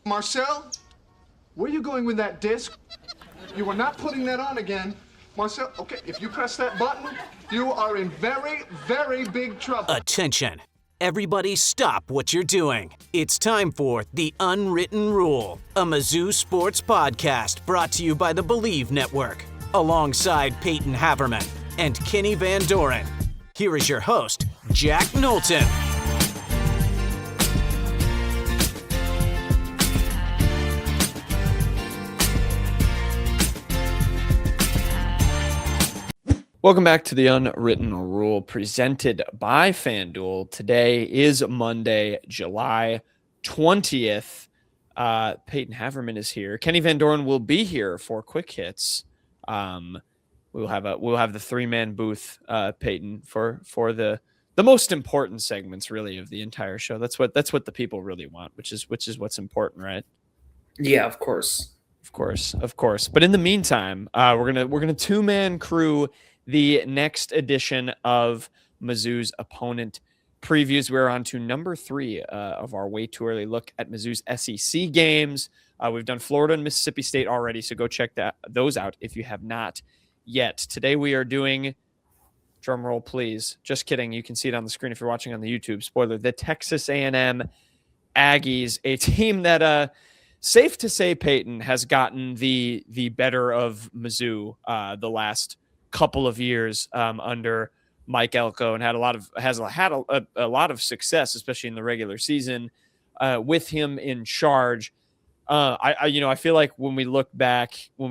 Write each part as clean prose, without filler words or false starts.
Marcel, where are you going with that disc? You are not putting that on again. Marcel, okay, if you press that button, you are in very, very big trouble. Attention. Everybody stop what you're doing. It's time for The Unwritten Rule, a Mizzou sports podcast brought to you by the Believe Network, alongside Payton Haverman and Kenny Van Doren. Here is your host, Jack Knowlton. Welcome back to The Unwritten Rule, presented by FanDuel. Today is Monday, July 20th. Payton Haverman is here. Kenny Van Doren will be here for quick hits. We'll have the three-man booth, Payton, for the most important segments, really, of the entire show. That's what the people really want, which is what's important, right? Yeah, of course. Of course. But in the meantime, we're gonna two-man crew the next edition of Mizzou's opponent previews. We're on to number 3 of our way too early look at Mizzou's SEC games. We've done Florida and Mississippi State already, so go check those out if you have not yet. Today we are doing, drum roll please, just kidding, you can see it on the screen if you're watching on the YouTube, spoiler, the Texas A&M Aggies, a team that safe to say, Payton, has gotten the better of Mizzou the last couple of years under Mike Elko, and has had a lot of success, especially in the regular season, with him in charge. I feel like when we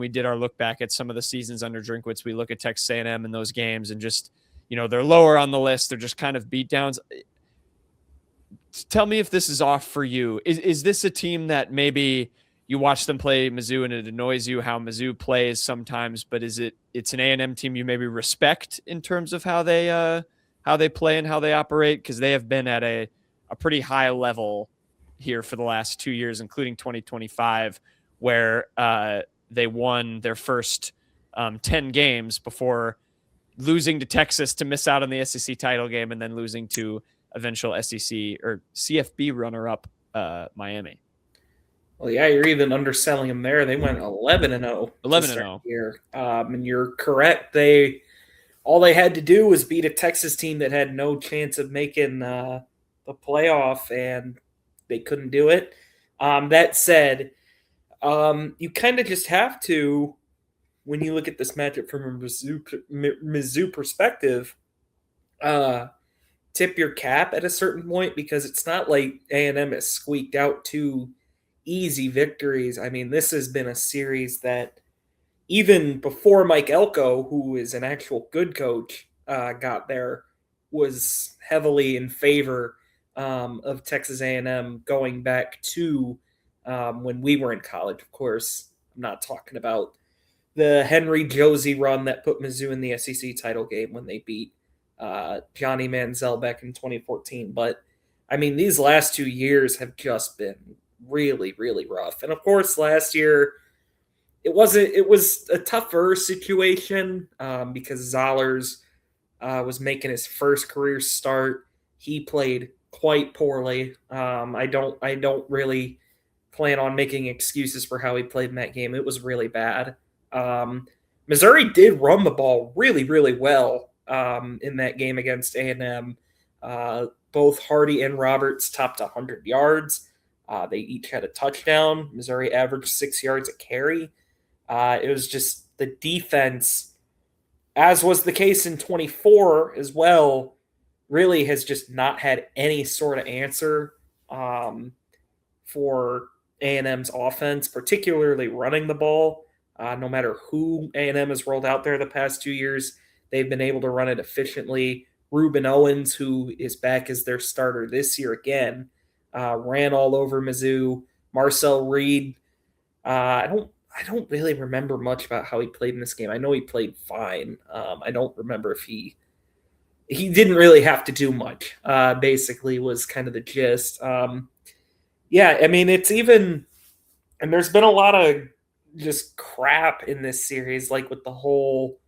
did our look back at some of the seasons under Drinkwitz, we look at Texas A&M in those games and just, they're lower on the list. They're just kind of beatdowns. Tell me if this is off for you. Is this a team that maybe you watch them play Mizzou and it annoys you how Mizzou plays sometimes, but it's an A&M team you maybe respect in terms of how they play and how they operate? Because they have been at a pretty high level here for the last 2 years, including 2025, where they won their first 10 games before losing to Texas to miss out on the SEC title game, and then losing to eventual SEC or CFB runner-up Miami. Well, yeah, you're even underselling them there. They went 11-0. 11-0 here. And you're correct. All they had to do was beat a Texas team that had no chance of making the playoff, and they couldn't do it. That said, you kind of just have to, when you look at this matchup from a Mizzou perspective, tip your cap at a certain point, because it's not like A&M has squeaked out two easy victories. I mean, this has been a series that even before Mike Elko, who is an actual good coach, got there, was heavily in favor of Texas A&M going back to when we were in college. Of course, I'm not talking about the Henry Josie run that put Mizzou in the SEC title game when they beat Johnny Manziel back in 2014. But, I mean, these last 2 years have just been really, really rough. And, of course, last year it was a tougher situation because Zollers was making his first career start. He played quite poorly. I don't really plan on making excuses for how he played in that game. It was really bad. Missouri did run the ball really, really well in that game against A&M. Both Hardy and Roberts topped 100 yards. They each had a touchdown. Missouri averaged 6 yards a carry. It was just the defense, as was the case in 24 as well, really has just not had any sort of answer for A&M's offense, particularly running the ball. No matter who A&M has rolled out there the past 2 years, they've been able to run it efficiently. Ruben Owens, who is back as their starter this year again, ran all over Mizzou. Marcel Reed, I don't really remember much about how he played in this game. I know he played fine. I don't remember if he didn't really have to do much, basically was kind of the gist. Yeah, I mean, it's even, and there's been a lot of just crap in this series, like with the whole,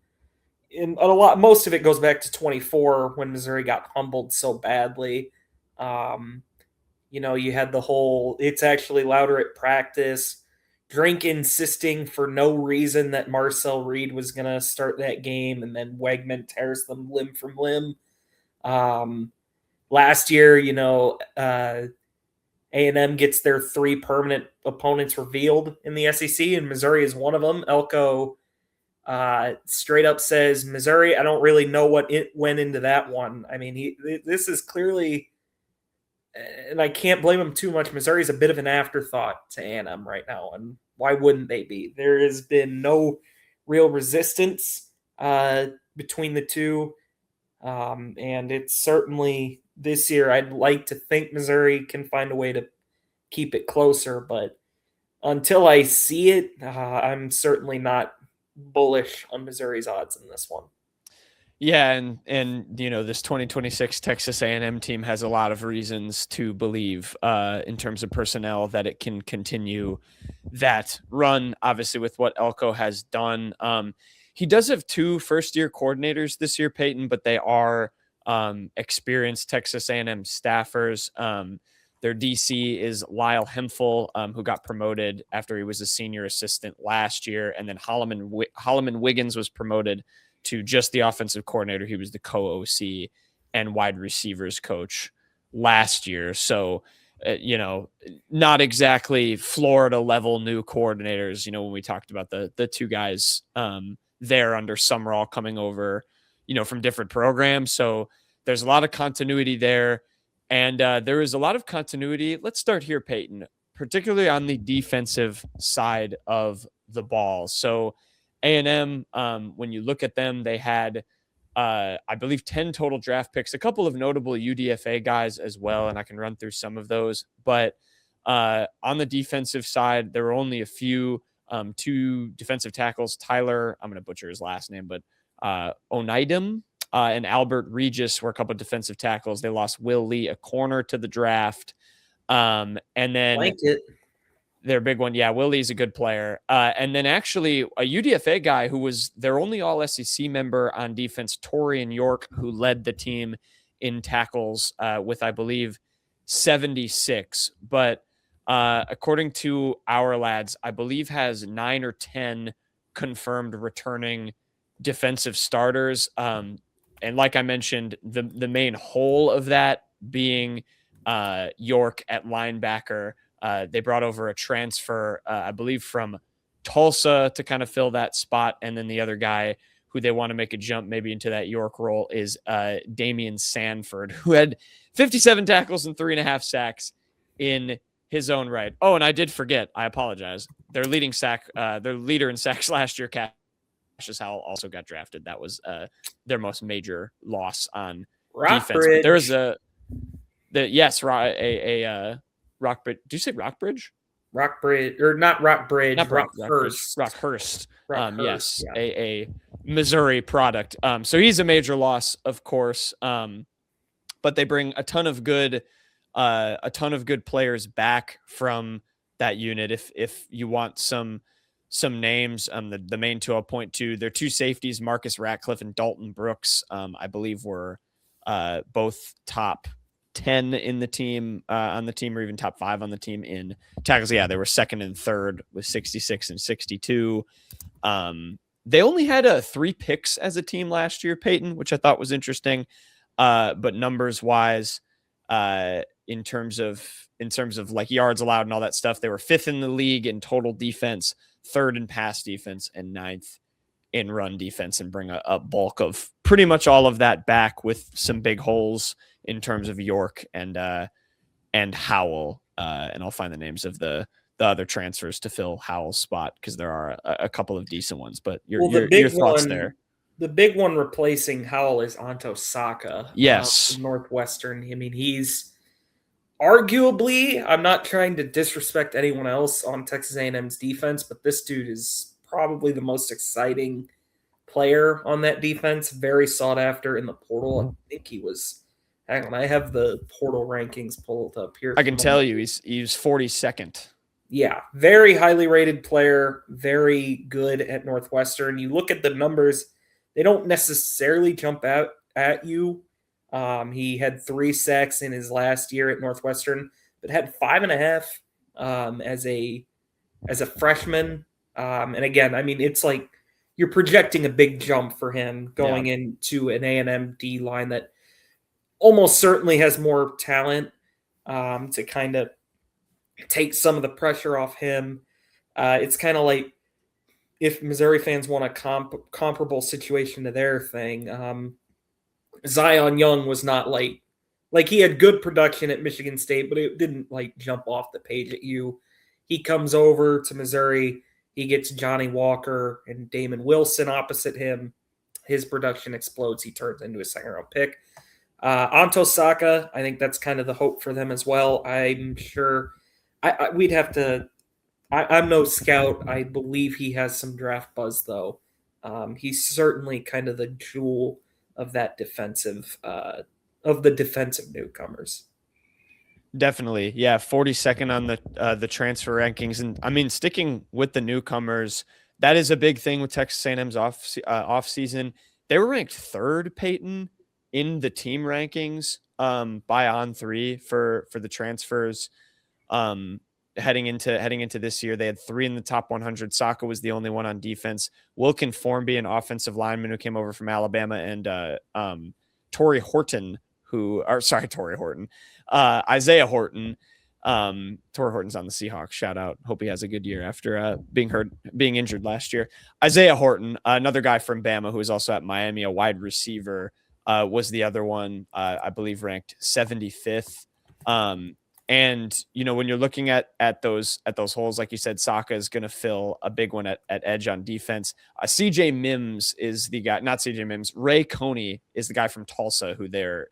most of it goes back to 24 when Missouri got humbled so badly. You had the whole, it's actually louder at practice, Drink insisting for no reason that Marcel Reed was going to start that game, and then Wegman tears them limb from limb. Last year, A&M gets their 3 permanent opponents revealed in the SEC, and Missouri is one of them. Elko straight up says, Missouri, I don't really know what it went into that one. I mean, this is clearly, and I can't blame him too much, Missouri's a bit of an afterthought to A&M right now, and why wouldn't they be? There has been no real resistance between the two, and it's certainly this year, I'd like to think Missouri can find a way to keep it closer, but until I see it, I'm certainly not bullish on Missouri's odds in this one. Yeah, and this 2026 Texas A&M team has a lot of reasons to believe in terms of personnel that it can continue that run, obviously, with what Elko has done. He does have 2 first-year coordinators this year, Payton, but they are experienced Texas A&M staffers. Their DC is Lyle Hemphill, who got promoted after he was a senior assistant last year, and then Holloman Wiggins was promoted to just the offensive coordinator. He was the co-OC and wide receivers coach last year. So, not exactly Florida level new coordinators. When we talked about the 2 guys there under Summerall coming over, from different programs. So there's a lot of continuity there. And there is a lot of continuity. Let's start here, Payton, particularly on the defensive side of the ball. So A&M, when you look at them, they had, I believe, 10 total draft picks, a couple of notable UDFA guys as well, and I can run through some of those. But on the defensive side, there were only a few, 2 defensive tackles, Tyler, I'm going to butcher his last name, but Oneidem and Albert Regis were a couple of defensive tackles. They lost Will Lee, a corner, to the draft. And then Like it. their big one. Yeah, Will Lee's a good player. And then actually a UDFA guy who was their only all SEC member on defense, Torian York, who led the team in tackles with, I believe, 76. But according to our lads, I believe has 9 or 10 confirmed returning defensive starters. And like I mentioned, the main hole of that being York at linebacker. They brought over a transfer, I believe, from Tulsa to kind of fill that spot. And then the other guy who they want to make a jump maybe into that York role is Damian Sanford, who had 57 tackles and 3.5 sacks in his own right. Oh, and I did forget. I apologize. Their leader in sacks last year, Cassius Howell, also got drafted. That was their most major loss on defense. But there was Rockbridge. Do you say Rockbridge? Rockbridge, or not Rockbridge, Rockhurst. Rockhurst. Yes, yeah. a Missouri product. So he's a major loss, of course. But they bring a ton of good players back from that unit. If you want some names, the main 2 I'll point to, their 2 safeties, Marcus Ratcliffe and Dalton Brooks, I believe were both top 10 in the team, on the team, or even top 5 on the team in tackles. Yeah, they were 2nd and 3rd with 66 and 62. They only had 3 picks as a team last year, Payton, which I thought was interesting. But numbers wise, in terms of like yards allowed and all that stuff, they were 5th in the league in total defense, 3rd in pass defense, and 9th in run defense, and bring a bulk of pretty much all of that back, with some big holes in terms of York and Howell. And I'll find the names of the other transfers to fill Howell's spot, because there are a couple of decent ones. But your thoughts there? The big one replacing Howell is Anto Saka. Yes. Northwestern. I mean, he's arguably, I'm not trying to disrespect anyone else on Texas A&M's defense, but this dude is probably the most exciting player on that defense. Very sought after in the portal. I think he was, hang on, I have the portal rankings pulled up here. I can tell you he's 42nd. Yeah, very highly rated player, very good at Northwestern. You look at the numbers, they don't necessarily jump out at you. He had 3 sacks in his last year at Northwestern, but had 5.5 as a freshman. And again, I mean, it's like you're projecting a big jump for him going into an A&M D line that almost certainly has more talent to kind of take some of the pressure off him. It's kind of like if Missouri fans want a comparable situation to their thing, Zion Young was not like he had good production at Michigan State, but it didn't like jump off the page at you. He comes over to Missouri. He gets Johnny Walker and Damon Wilson opposite him. His production explodes. He turns into a second-round pick. Anto Saka, I think that's kind of the hope for them as well. I'm sure we'd have to – I'm no scout. I believe he has some draft buzz, though. He's certainly kind of the jewel of that defensive of the defensive newcomers. Definitely. Yeah. 42nd on the transfer rankings. And I mean, sticking with the newcomers, that is a big thing with Texas A&M's off season. They were ranked 3rd, Payton, in the team rankings by On3 for the transfers. Heading into this year, they had 3 in the top 100. Saka was the only one on defense. Wilkin Formby, an offensive lineman who came over from Alabama, and Isaiah Horton. Torrey Horton. Torrey Horton's on the Seahawks. Shout out. Hope he has a good year after being injured last year. Isaiah Horton, another guy from Bama who is also at Miami, a wide receiver, was the other one, I believe ranked 75th. And, you know, when you're looking at those holes, like you said, Saka is going to fill a big one at edge on defense. CJ Mims is the guy, not CJ Mims, Ray Coney is the guy from Tulsa who they're,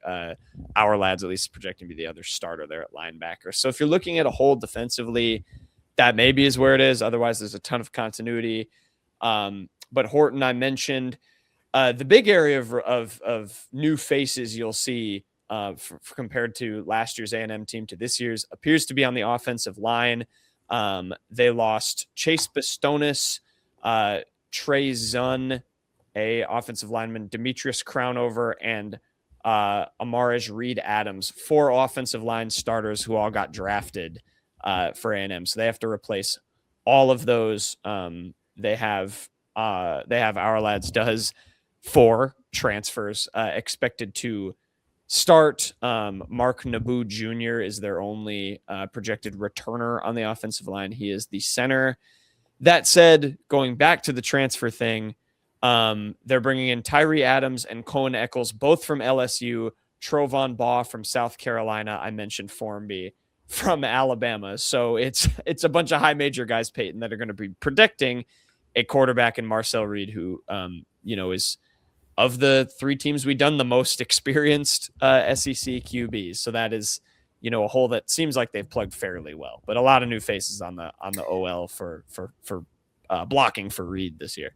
our lads at least projecting to be the other starter there at linebacker. So if you're looking at a hole defensively, that maybe is where it is. Otherwise, there's a ton of continuity. But Horton, I mentioned, the big area of new faces you'll see compared to last year's A&M team to this year's appears to be on the offensive line. They lost Chase Bastonis, Trey Zunn, a offensive lineman, Demetrius Crownover, and Amarej Reed Adams, 4 offensive line starters who all got drafted for A&M. So they have to replace all of those. They have our lads does 4 transfers expected to start. Mark Naboo Jr. is their only projected returner on the offensive line. He is the center. That said, going back to the transfer thing, they're bringing in Tyree Adams and Cohen Eccles, both from LSU, Trovon Baugh from South Carolina. I mentioned Formby from Alabama. So it's a bunch of high major guys, Payton, that are going to be predicting a quarterback in Marcel Reed, who, is of the 3 teams we've done the most experienced SEC QBs. So that is, a hole that seems like they've plugged fairly well, but a lot of new faces on the OL for blocking for Reed this year.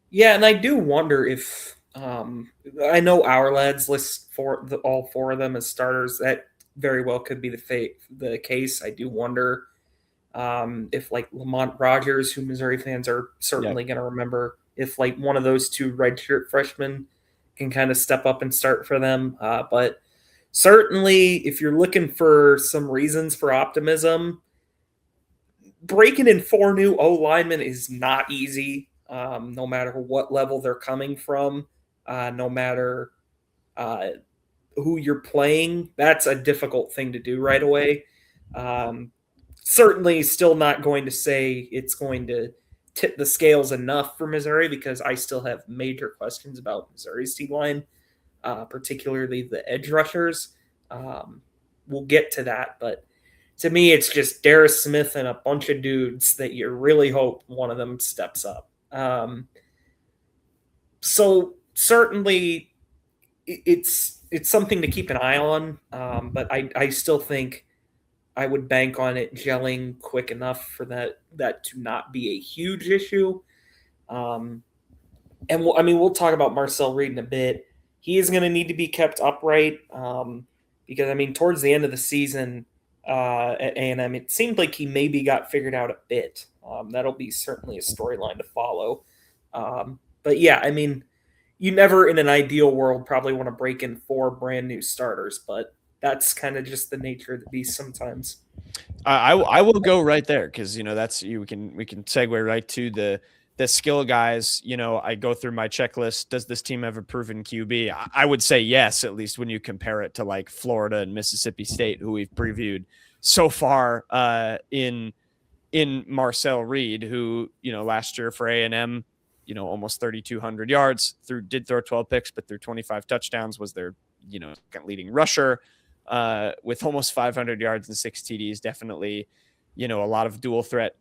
Yeah. And I do wonder if, I know our lads list all 4 of them as starters. That very well could be the case. I do wonder if like Lamont Rogers, who Missouri fans are certainly going to remember, if like one of those 2 redshirt freshmen can kind of step up and start for them. But certainly if you're looking for some reasons for optimism, breaking in 4 new O linemen is not easy. No matter what level they're coming from, no matter who you're playing, that's a difficult thing to do right away. Certainly still not going to say it's going to tip the scales enough for Missouri, because I still have major questions about Missouri's D-line, particularly the edge rushers. We'll get to that, but to me, it's just Darius Smith and a bunch of dudes that you really hope one of them steps up. So certainly it's something to keep an eye on, but I still think I would bank on it gelling quick enough for that to not be a huge issue. And we'll talk about Marcel Reed in a bit. He is going to need to be kept upright because, towards the end of the season at A&M, it seemed like he maybe got figured out a bit. That'll be certainly a storyline to follow. But yeah, you never in an ideal world probably want to break in 4 brand new starters, but that's kind of just the nature of the beast sometimes. I will go right there because that's we can segue right to the skill guys. I go through my checklist. Does this team have a proven QB? I would say yes, at least when you compare it to like Florida and Mississippi State, who we've previewed so far in Marcel Reed, who last year for A&M, almost 3,200 yards, did throw 12 picks, but threw 25 touchdowns, was their leading rusher. With almost 500 yards and 6 TDs, definitely, a lot of dual threat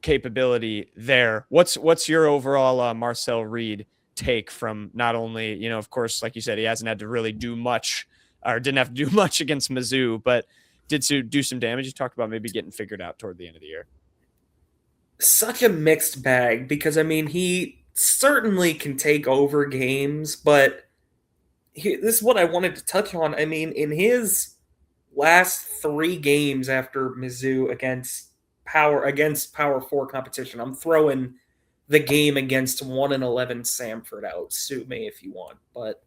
capability there. What's your overall Marcel Reed take from not only, of course, like you said, he hasn't had to really do much or didn't have to do much against Mizzou, but did do some damage. You talked about maybe getting figured out toward the end of the year. Such a mixed bag because, he certainly can take over games, but this is what I wanted to touch on. In his last 3 games after Mizzou against Power 4 competition, I'm throwing the game against 1-11 Samford out. Sue me if you want, but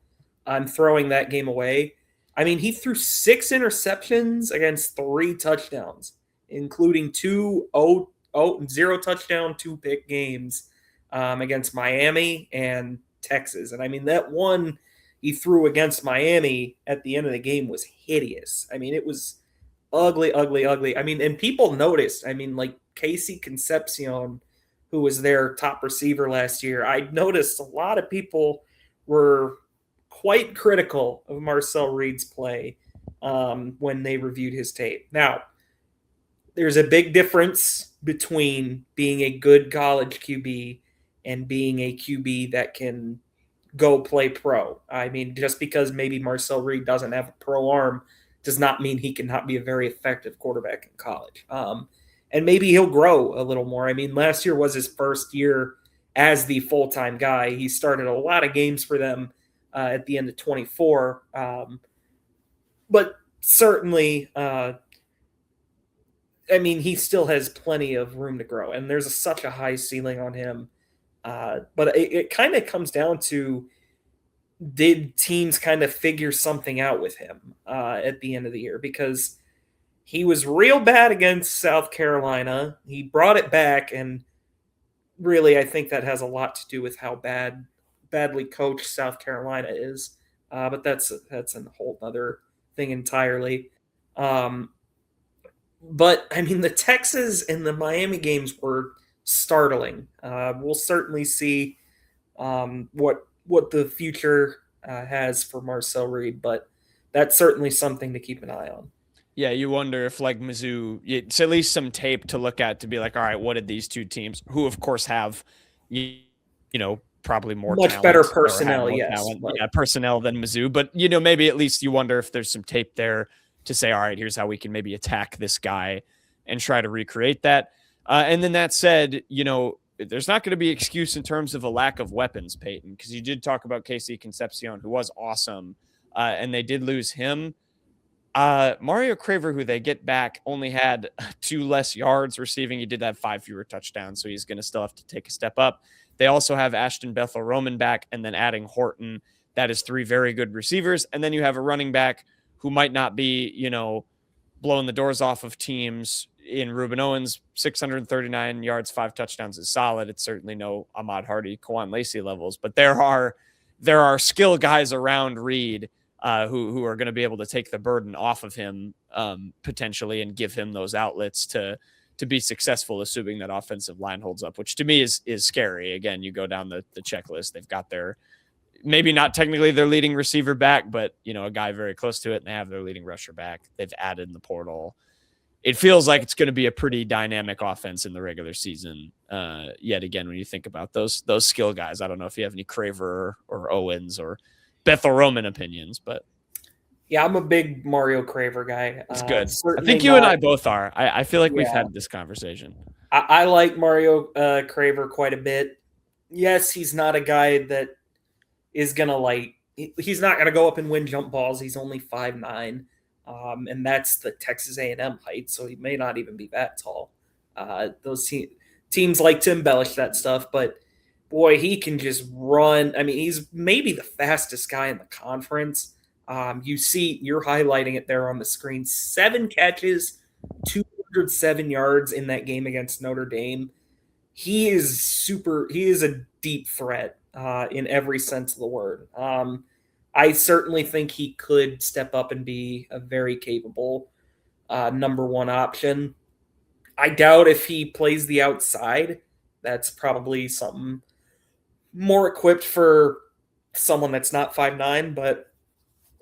I'm throwing that game away. He threw 6 interceptions against 3 touchdowns, including 2 0 touchdown, 2 pick games against Miami and Texas. And that one he threw against Miami at the end of the game was hideous. It was ugly. And people noticed. Like Casey Concepcion, who was their top receiver last year, I noticed a lot of people were quite critical of Marcel Reed's play when they reviewed his tape. Now, there's a big difference between being a good college QB and being a QB that can go play pro. Just because maybe Marcel Reed doesn't have a pro arm does not mean he cannot be a very effective quarterback in college. And maybe he'll grow a little more. Last year was his first year as the full-time guy. He started a lot of games for them at the end of 24. But certainly, he still has plenty of room to grow, and there's such a high ceiling on him. But it kind of comes down to, did teams kind of figure something out with him at the end of the year? Because he was real bad against South Carolina. He brought it back, and really I think that has a lot to do with how badly coached South Carolina is. But that's a whole other thing entirely. But the Texas and the Miami games were startling. We'll certainly see what the future has for Marcel Reed, but that's certainly something to keep an eye on. Yeah, you wonder if like Mizzou, it's at least some tape to look at to be like, all right, what did these two teams, who of course have, probably more much better personnel, yes, personnel than Mizzou, but maybe at least you wonder if there's some tape there to say, all right, here's how we can maybe attack this guy and try to recreate that. And then that said, there's not going to be excuse in terms of a lack of weapons, Payton, because you did talk about Casey Concepcion, who was awesome, and they did lose him. Mario Craver, who they get back, only had 2 less yards receiving. He did have 5 fewer touchdowns, so he's going to still have to take a step up. They also have Ashton Bethel-Roman back, and then adding Horton. That is 3 very good receivers. And then you have a running back who might not be, blowing the doors off of teams in Ruben Owens. 639 yards, 5 touchdowns is solid. It's certainly no Ahmad Hardy, Kwan Lacey levels, but there are skill guys around Reed who are going to be able to take the burden off of him potentially and give him those outlets to be successful, assuming that offensive line holds up, which to me is scary. Again, you go down the checklist. They've got their, maybe not technically their leading receiver back, but a guy very close to it, and they have their leading rusher back. They've added in the portal. It feels like it's going to be a pretty dynamic offense in the regular season. Yet again, when you think about those skill guys, I don't know if you have any Craver or Owens or Bethel-Roman opinions, but yeah, I'm a big Mario Craver guy. It's good. I think you and I both are. I feel like we've had this conversation. I like Mario Craver quite a bit. Yes, he's not a guy that is going to he's not going to go up and win jump balls. He's only 5'9", and that's the Texas A&M height, so he may not even be that tall. Those teams like to embellish that stuff, but boy, he can just run. He's maybe the fastest guy in the conference. You're highlighting it there on the screen. 7 catches, 207 yards in that game against Notre Dame. He is a deep threat in every sense of the word. I certainly think he could step up and be a very capable number one option. I doubt if he plays the outside. That's probably something more equipped for someone that's not 5'9", but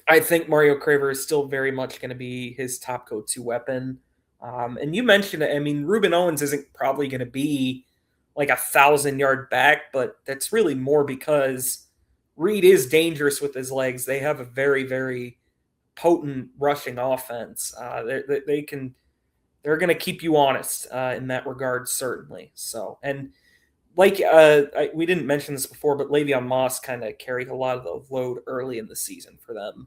I think Mario Craver is still very much going to be his top go-to weapon. And you mentioned it. I mean, Ruben Owens isn't probably going to be like 1,000-yard back, but that's really more because Reed is dangerous with his legs. They have a very, very potent rushing offense. They're going to keep you honest in that regard, certainly. So, and like we didn't mention this before, but Le'Veon Moss kind of carried a lot of the load early in the season for them.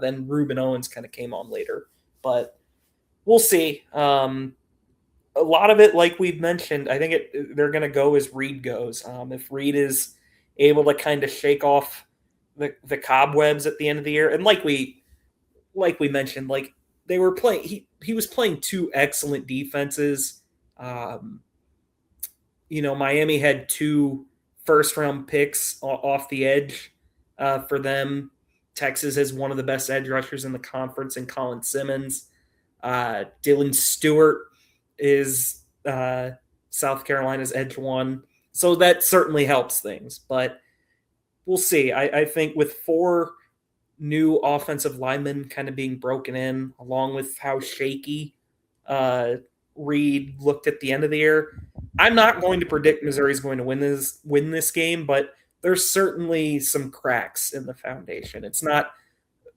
Then Ruben Owens kind of came on later, but we'll see. A lot of it, like we've mentioned, I think they're going to go as Reed goes. If Reed is able to kind of shake off the cobwebs at the end of the year, and like we mentioned, like they were playing, he was playing 2 excellent defenses. Miami had 2 first-round picks off the edge for them. Texas has one of the best edge rushers in the conference in Colin Simmons. Dylan Stewart is South Carolina's edge one. So that certainly helps things. But we'll see. I think with 4 new offensive linemen kind of being broken in, along with how shaky Reed looked at the end of the year, I'm not going to predict Missouri's going to win this game, but there's certainly some cracks in the foundation. It's not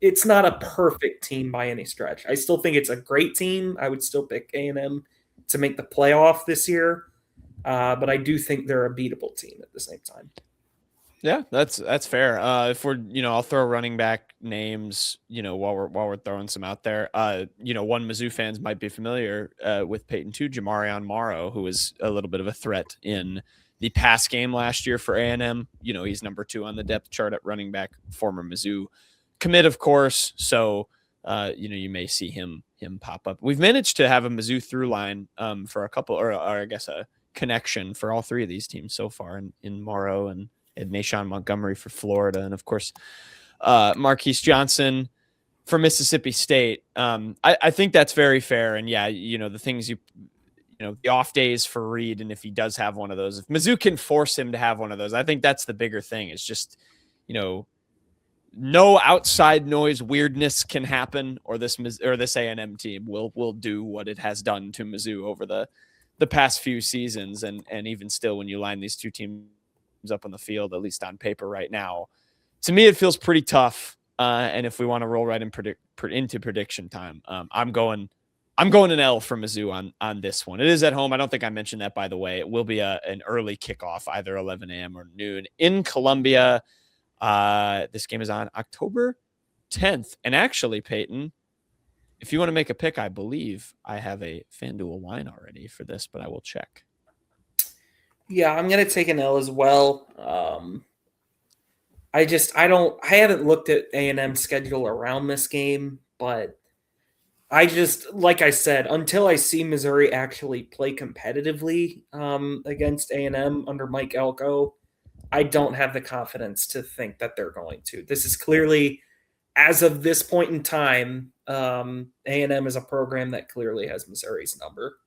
a perfect team by any stretch. I still think it's a great team. I would still pick A&M to make the playoff this year, but I do think they're a beatable team at the same time. Yeah, that's fair. If we're, I'll throw running back names, while we're throwing some out there. One Mizzou fans might be familiar with Payton too, Jamarion Morrow, who was a little bit of a threat in the pass game last year for A&M. He's number 2 on the depth chart at running back, former Mizzou commit, of course. So, you may see him pop up. We've managed to have a Mizzou through line for a couple, or I guess a connection for all 3 of these teams so far in Morrow and Nashawn Montgomery for Florida. And of course, Marquise Johnson for Mississippi State. I think that's very fair. And yeah, the things the off days for Reed. And if he does have one of those, if Mizzou can force him to have one of those, I think that's the bigger thing. It's just, no outside noise weirdness can happen, or this A&M team will do what it has done to Mizzou over the past few seasons. And even still, when you line these 2 teams up on the field, at least on paper right now, to me, it feels pretty tough. And if we want to roll right into prediction time, I'm going an L for Mizzou on this one. It is at home. I don't think I mentioned that, by the way. It will be an early kickoff, either 11 a.m. or noon in Columbia. This game is on October 10th. And actually, Payton, if you want to make a pick, I believe I have a FanDuel line already for this, but I will check. Yeah, I'm going to take an L as well. I haven't looked at A&M's schedule around this game, but like I said, until I see Missouri actually play competitively against A&M under Mike Elko, I don't have the confidence to think that they're going to. This is clearly, as of this point in time, A&M is a program that clearly has Missouri's number.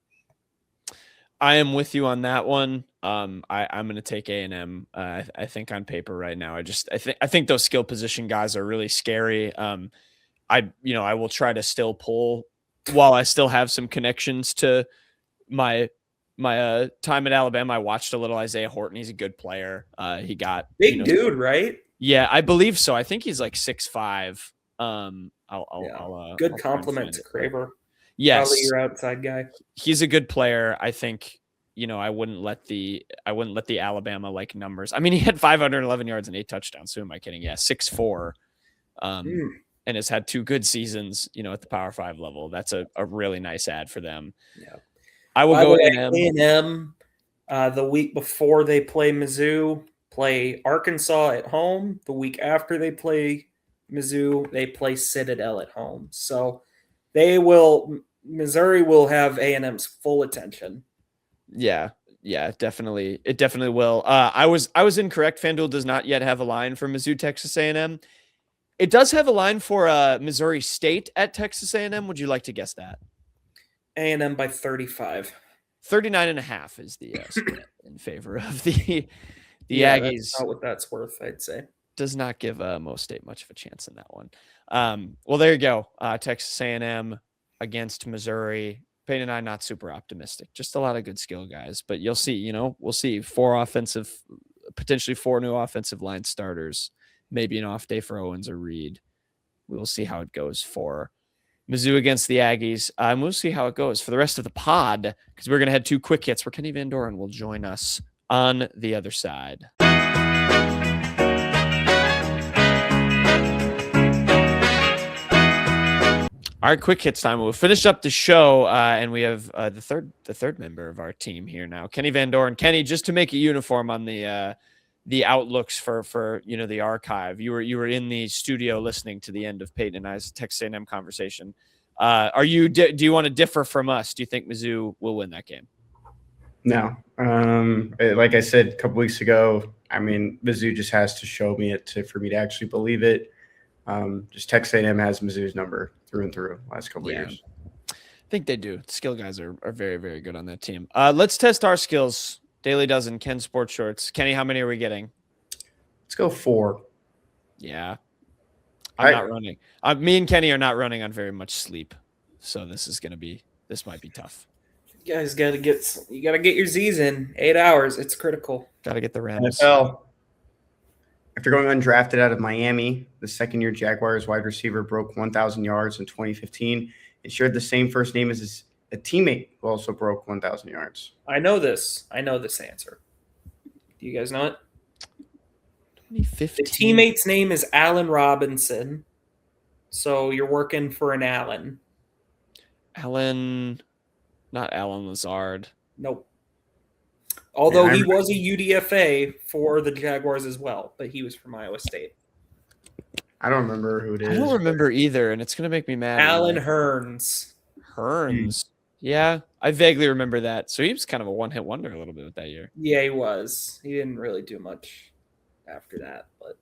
I am with you on that one. I'm going to take A&M. I think on paper right now, I think those skill position guys are really scary. I will try to still pull while I still have some connections to my time at Alabama. I watched a little Isaiah Horton. He's a good player. He got big dude, right? Yeah, I believe so. I think he's like 6'5". Good compliment to Craver. Yes, probably your outside guy. He's a good player. I think I wouldn't let the Alabama like numbers. I mean, he had 511 yards and 8 touchdowns. Who am I kidding? Yeah, 6'4", and has had 2 good seasons. At the Power 5 level. That's a really nice ad for them. Yeah, I will go A&M. The week before they play Mizzou, play Arkansas at home. The week after they play Mizzou, they play Citadel at home. So Missouri will have A&M's full attention. Yeah, definitely. It definitely will. I was incorrect. FanDuel does not yet have a line for Mizzou, Texas A&M. It does have a line for Missouri State at Texas A&M. Would you like to guess that? A&M by 35. 39.5 is the spread in favor of the Yeah, Aggies. that's not what that's worth, I'd say. Does not give Mo State much of a chance in that one. Well, there you go. Texas A&M against Missouri. Payton and I not super optimistic. Just a lot of good skill guys, but you'll see. We'll see potentially 4 new offensive line starters. Maybe an off day for Owens or Reed. We'll see how it goes for Mizzou against the Aggies. And we'll see how it goes for the rest of the pod, because we're going to have 2 quick hits where Kenny Van Doren will join us on the other side. All right, quick hits time. We'll finish up the show, and we have the third member of our team here now, Kenny Van Doren. Kenny, just to make it uniform on the outlooks for the archive, you were in the studio listening to the end of Payton and I's Texas A&M conversation. Do you want to differ from us? Do you think Mizzou will win that game? No. Like I said a couple weeks ago, I mean, Mizzou just has to show me it for me to actually believe it. Just Texas A&M has Mizzou's number through and through last couple of years. I think they do. Skill guys are very, very good on that team. Let's test our skills. Daily Dozen, Ken Sports Shorts. Kenny, how many are we getting? Let's go 4. Yeah. I'm not running. Me and Kenny are not running on very much sleep. So this might be tough. You guys got to get your Z's in 8 hours. It's critical. Got to get the Rams. NFL. After going undrafted out of Miami, the second-year Jaguars wide receiver broke 1,000 yards in 2015 and shared the same first name as a teammate who also broke 1,000 yards. I know this answer. Do you guys know it? 2015. The teammate's name is Allen Robinson. So you're working for an Allen. Not Alan Lazard. Nope. Although he was a UDFA for the Jaguars as well, but he was from Iowa State. I don't remember who it is. I don't remember either, and it's going to make me mad. Alan Hearns. Yeah, I vaguely remember that. So he was kind of a one-hit wonder a little bit with that year. Yeah, he was. He didn't really do much after that. But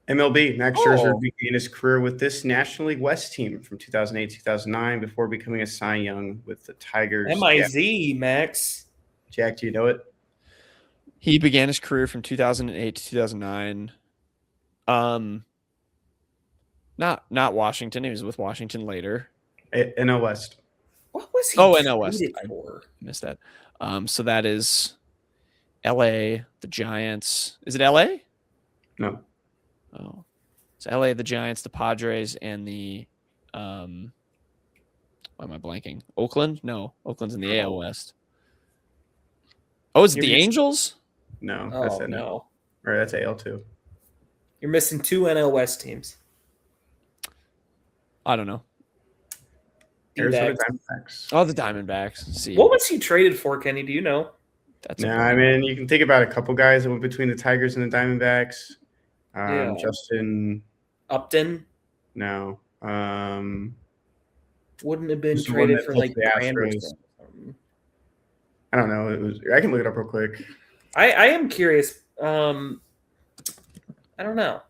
MLB, Max Scherzer began his career with this National League West team from 2008-2009 before becoming a Cy Young with the Tigers. MIZ, Max. Jack, do you know it? He began his career from 2008 to 2009. Not Washington. He was with Washington later. NL West. What was he? NL West. For? I missed that. So that is LA, the Giants. Is it LA? No. Oh. It's LA, the Giants, the Padres, and the why am I blanking? Oakland? No. Oakland's in the AL West. Oh, is it the Angels? No, that's NL. No. Or that's AL too. You're missing 2 NL West teams. I don't know. Arizona Diamondbacks. Oh, the Diamondbacks. See, what was he traded for, Kenny? Do you know? I mean, you can think about a couple guys that went between the Tigers and the Diamondbacks. Justin Upton? No. Wouldn't have been traded for like the Astros. I don't know. I can look it up real quick. I am curious. I don't know.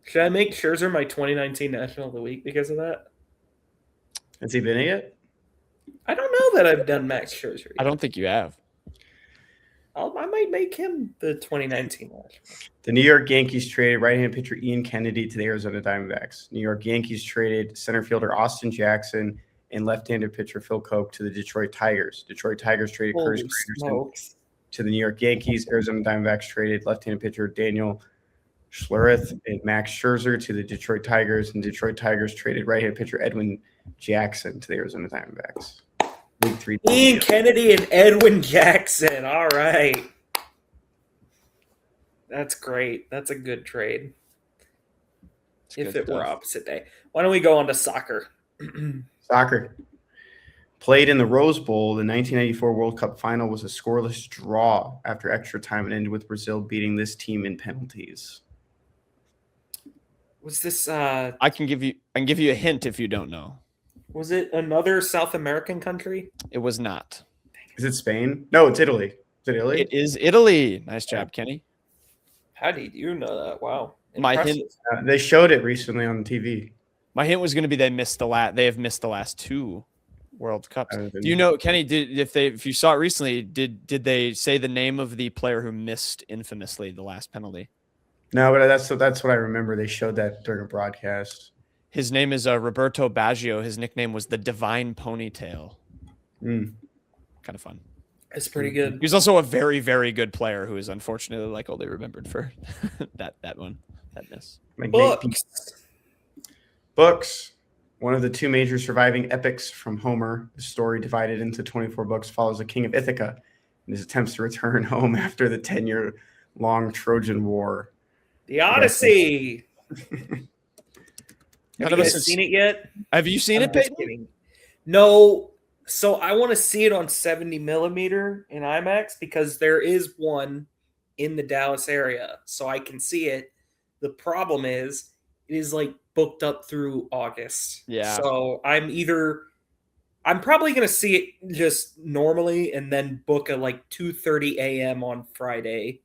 Should I make Scherzer my 2019 National of the Week because of that? Has he been it yet? I don't know that I've done Max Scherzer yet. I don't think you have. I might make him the 2019 National. The New York Yankees traded right-hand pitcher Ian Kennedy to the Arizona Diamondbacks. New York Yankees traded center fielder Austin Jackson and left-handed pitcher Phil Koch to the Detroit Tigers. Detroit Tigers traded Curtis Granderson to the New York Yankees. Arizona Diamondbacks traded left-handed pitcher Daniel Schlereth and Max Scherzer to the Detroit Tigers, and Detroit Tigers traded right-handed pitcher Edwin Jackson to the Arizona Diamondbacks. League 3. Ian Kennedy and Edwin Jackson. All right. That's great. That's a good trade. If it were opposite day. Why don't we go on to soccer? Soccer. Played in the Rose Bowl, the 1994 World Cup final was a scoreless draw after extra time and ended with Brazil beating this team in penalties. Was this I can give you a hint if you don't know. was it another South American country? It was not. Is it Spain? No, it's Italy. Is it Italy? It is Italy. Nice job, Kenny. How did you know that? Wow. My Impressive. hint They showed it recently on TV. My hint was going to be they have missed the last 2 World Cups. Do you know, Kenny? If you saw it recently, did they say the name of the player who missed infamously the last penalty? No, but that's what I remember. They showed that during a broadcast. His name is Roberto Baggio. His nickname was the Divine Ponytail. Kind of fun. It's pretty good. He was also a very, very good player who is unfortunately only remembered for that miss. Books. One of the 2 major surviving epics from Homer. The story, divided into 24 books, follows the king of Ithaca and his attempts to return home after the 10-year-long Trojan War. The Odyssey. None Have of you us guys seen it yet? Have you seen I'm it, just Payton? kidding. No. So I want to see it on 70 millimeter in IMAX because there is one in the Dallas area, so I can see it. The problem is it is like booked up through August. Yeah. So I'm probably gonna see it just normally and then book a like 2:30 a.m. on Friday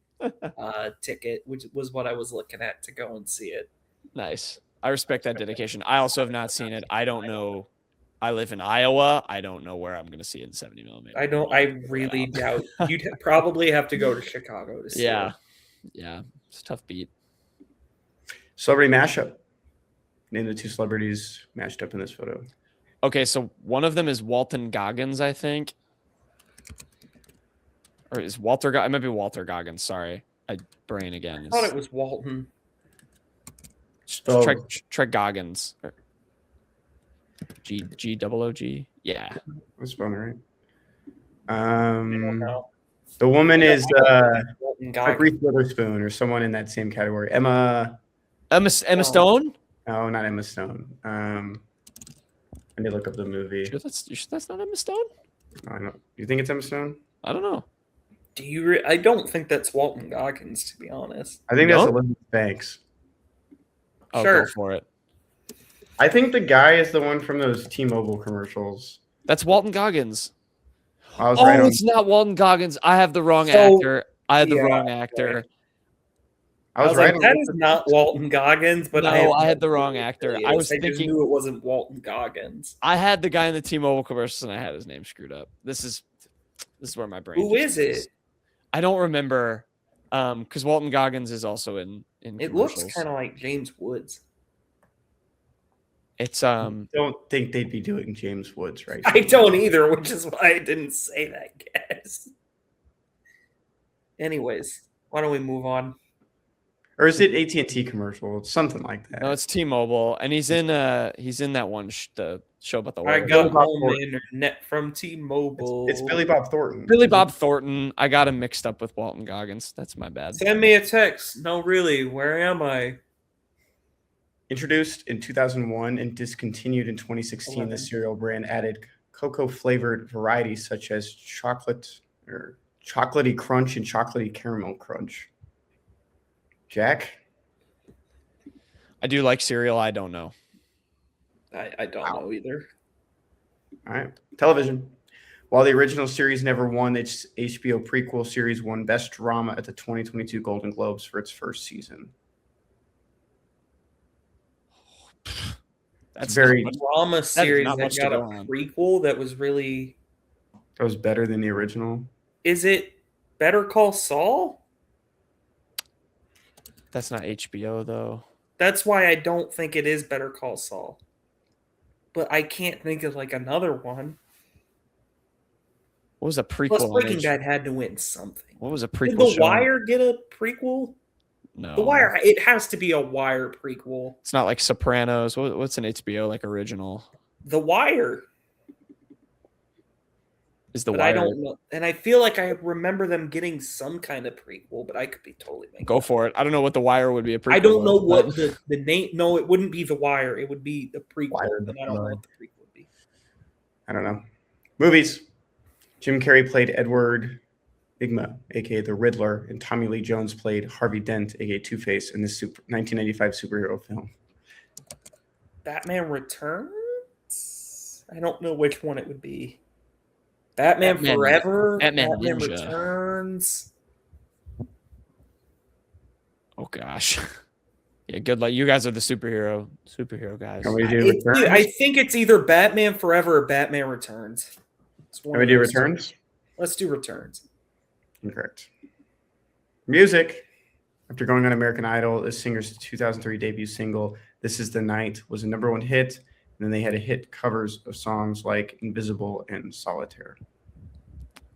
ticket, which was what I was looking at to go and see it. Nice. I respect that dedication. I also have not seen it. I don't know. I live in Iowa. I don't know where I'm going to see it in 70 millimeter. I really doubt you'd probably have to go to Chicago to see it. Yeah. It's a tough beat. Celebrity mashup. Name the 2 celebrities matched up in this photo. Okay, so one of them is Walton Goggins, I think. Or is Walter It might be Walter Goggins. Sorry. Brain again. I thought it was Walton. Treg Goggins. G-O-O-G. Yeah. That's fun, right? I don't know. The woman is Walton Goggins. Reese Witherspoon or someone in that same category. Emma Stone? No, not Emma Stone. I need to look up the movie. You sure that's not Emma Stone? I don't. You think it's Emma Stone? I don't know. I don't think that's Walton Goggins, to be honest. I think that's Elizabeth Banks. Oh, Sure. go for it. I think the guy is the one from those T-Mobile commercials. That's Walton Goggins. I was right on. It's not Walton Goggins. I have the wrong actor. I had the wrong actor. Right. I was right. That is not Walton Goggins, but I had the wrong actor. I was just thinking knew it wasn't Walton Goggins. I had the guy in the T-Mobile commercials and I had his name screwed up. This is where my brain. Who is it? I don't remember. Because Walton Goggins is also in It looks kind of like James Woods. It's Don't think they'd be doing James Woods right. I don't either, which is why I didn't say that guess. Anyways, why don't we move on? Or is it AT&T commercial? It's something like that. No, it's T-Mobile, and he's in that one the show about the I weather. got home internet from T-Mobile. It's Billy Bob Thornton. Billy Bob Thornton. I got him mixed up with Walton Goggins. That's my bad. Send me a text. No, really, where am I? Introduced in 2001 and discontinued in 2016, the cereal brand added cocoa-flavored varieties such as chocolate or chocolatey crunch and chocolatey caramel crunch. Jack? I do like cereal. I don't know. I don't know either. All right. Television. While the original series never won, its HBO prequel series won Best Drama at the 2022 Golden Globes for its first season. That's very drama series not that much to got a go on. prequel that was really. That was better than the original. Is it Better Call Saul? That's not HBO though. That's why I don't think it is Better Call Saul. But I can't think of like another one. What was a prequel? Plus, on Breaking Bad had to win something. What was a prequel? Did The show? Wire get a prequel? No. The Wire. It has to be a Wire prequel. It's not like Sopranos. What's an HBO like original? The Wire. Is The But Wire? I don't know. And I feel like I remember them getting some kind of prequel, but I could be totally making Go for it. I don't know what The Wire would be a prequel. I don't know of, what but- the name. No, it wouldn't be The Wire. It would be the prequel. Wire, And I don't know what the prequel would be. I don't know. Movies. Jim Carrey played Edward Nygma, a.k.a. the Riddler, and Tommy Lee Jones played Harvey Dent, a.k.a. Two-Face, in this 1995 superhero film. Batman Returns? I don't know which one it would be. Batman Forever? Batman Batman Ninja. Returns? Oh gosh. Yeah, good luck. You guys are the superhero guys. Can we do Returns? I think it's either Batman Forever or Batman Returns. Can we do Returns? Let's do Returns. Incorrect. Music. After going on American Idol, the singer's 2003 debut single, This Is the Night, was a #1 hit. And then they had to hit covers of songs like Invisible and Solitaire.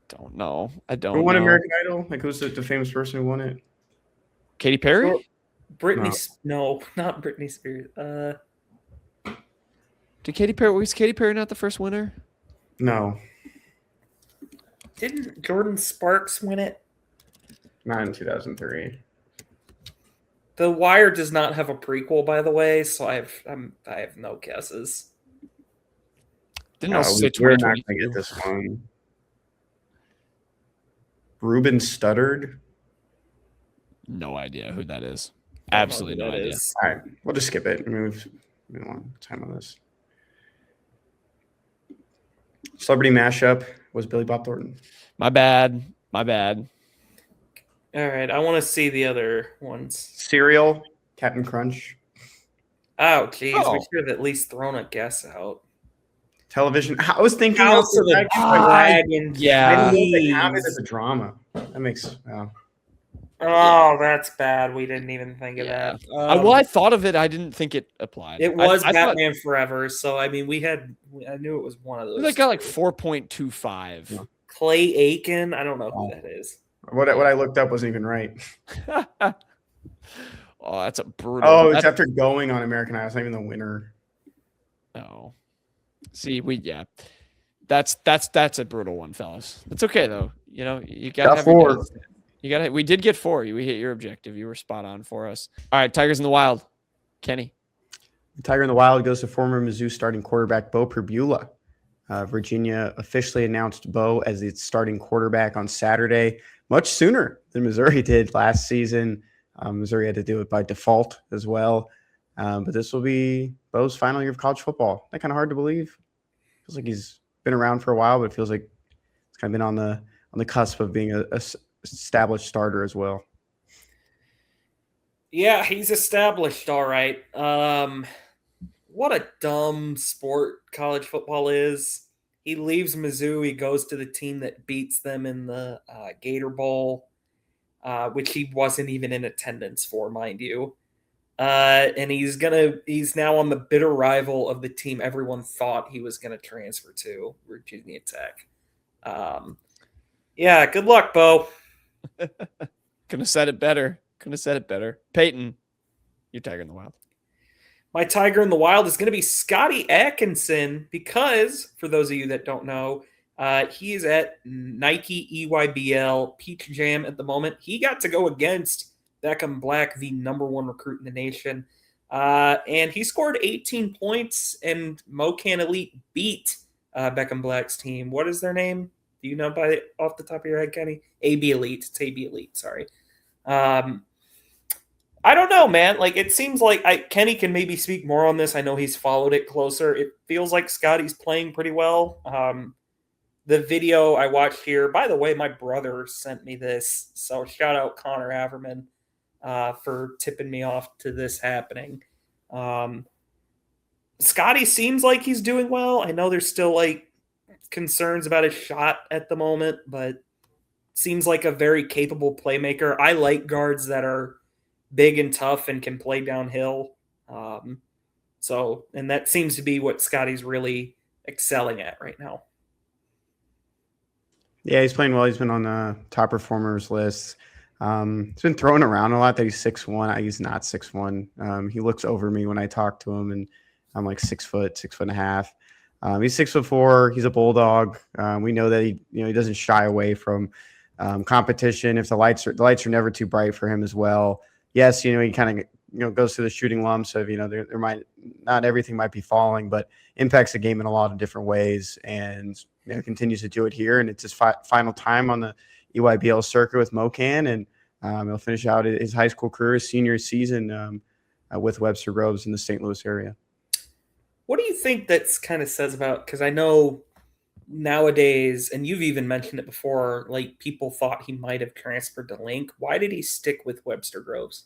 Don't know. I don't know. Who won American Idol? Like, who's the famous person who won it? Katy Perry? No, not Britney Spears. Was Katy Perry not the first winner? No, Didn't Jordan Sparks win it? not in 2003. The Wire does not have a prequel, by the way, so I have no guesses. Didn't also say We're not going 2022. to get this one. Ruben Studdard. No idea who that is. Absolutely no idea. All right, we'll just skip it. I mean, we don't want time on this. Celebrity mashup was Billy Bob Thornton. My bad. All right, I want to see the other ones. Cereal, Captain Crunch. Oh, geez, we should have at least thrown a guess out. Television. I was thinking House of the Dragon. Yeah. I didn't know they counted as a drama. That makes. Oh, that's bad. We didn't even think of Yeah. that. Well, I thought of it. I didn't think it applied. It was I Batman Forever, so I mean, I knew it was one of those. They got like 4.25. Yeah. Clay Aiken. I don't know who that is. What I looked up wasn't even right. Oh, that's a brutal. Oh, it's after going on American Idol. It's not even the winner. Oh, see, that's a brutal one, fellas. It's okay though. You know, you got 4. We did get 4. We hit your objective. You were spot on for us. All right, Tigers in the Wild. Kenny. The Tiger in the Wild goes to former Mizzou starting quarterback Beau Pribula. Virginia officially announced Beau as its starting quarterback on Saturday, much sooner than Missouri did last season. Missouri had to do it by default as well. But this will be Beau's final year of college football. That kind of hard to believe. Feels like he's been around for a while, but it feels like it's kind of been on the cusp of being a established starter as well. Yeah, he's established, all right. What a dumb sport college football is. He leaves Mizzou. He goes to the team that beats them in the Gator Bowl, which he wasn't even in attendance for, mind you. And he's now on the bitter rival of the team everyone thought he was going to transfer to, Virginia Tech. Yeah, good luck, Beau. Couldn't have said it better. Payton, your Tiger in the Wild. My Tiger in the Wild is going to be Scottie Adkinson because, for those of you that don't know, he is at Nike EYBL Peach Jam at the moment. He got to go against Beckham Black, the #1 recruit in the nation. And he scored 18 points, and Mocan Elite beat Beckham Black's team. What is their name? Do you know off the top of your head, Kenny? AB Elite. It's AB Elite, sorry. I don't know, man. Like, it seems like Kenny can maybe speak more on this. I know he's followed it closer. It feels like Scottie's playing pretty well. The video I watched here, by the way, my brother sent me this. So shout out Connor Averman for tipping me off to this happening. Scottie seems like he's doing well. I know there's still like concerns about his shot at the moment, but seems like a very capable playmaker. I like guards that are big and tough and can play downhill. And that seems to be what Scottie's really excelling at right now. Yeah, he's playing well. He's been on the top performers list. He's been thrown around a lot that he's 6'1". He's not 6'1". He looks over me when I talk to him, and I'm like 6 foot, 6.5 feet. He's 6'4". He's a bulldog. We know that he doesn't shy away from competition. If the lights are never too bright for him as well. Yes, he kind of goes through the shooting lumps of there might not everything might be falling, but impacts the game in a lot of different ways, and continues to do it here. And it's his final time on the EYBL circuit with Mocan, and he'll finish out his high school career, his senior season with Webster Groves in the St. Louis area. What do you think that's kind of says about, because I know nowadays, and you've even mentioned it before, like people thought he might have transferred to Link. Why did he stick with Webster Groves?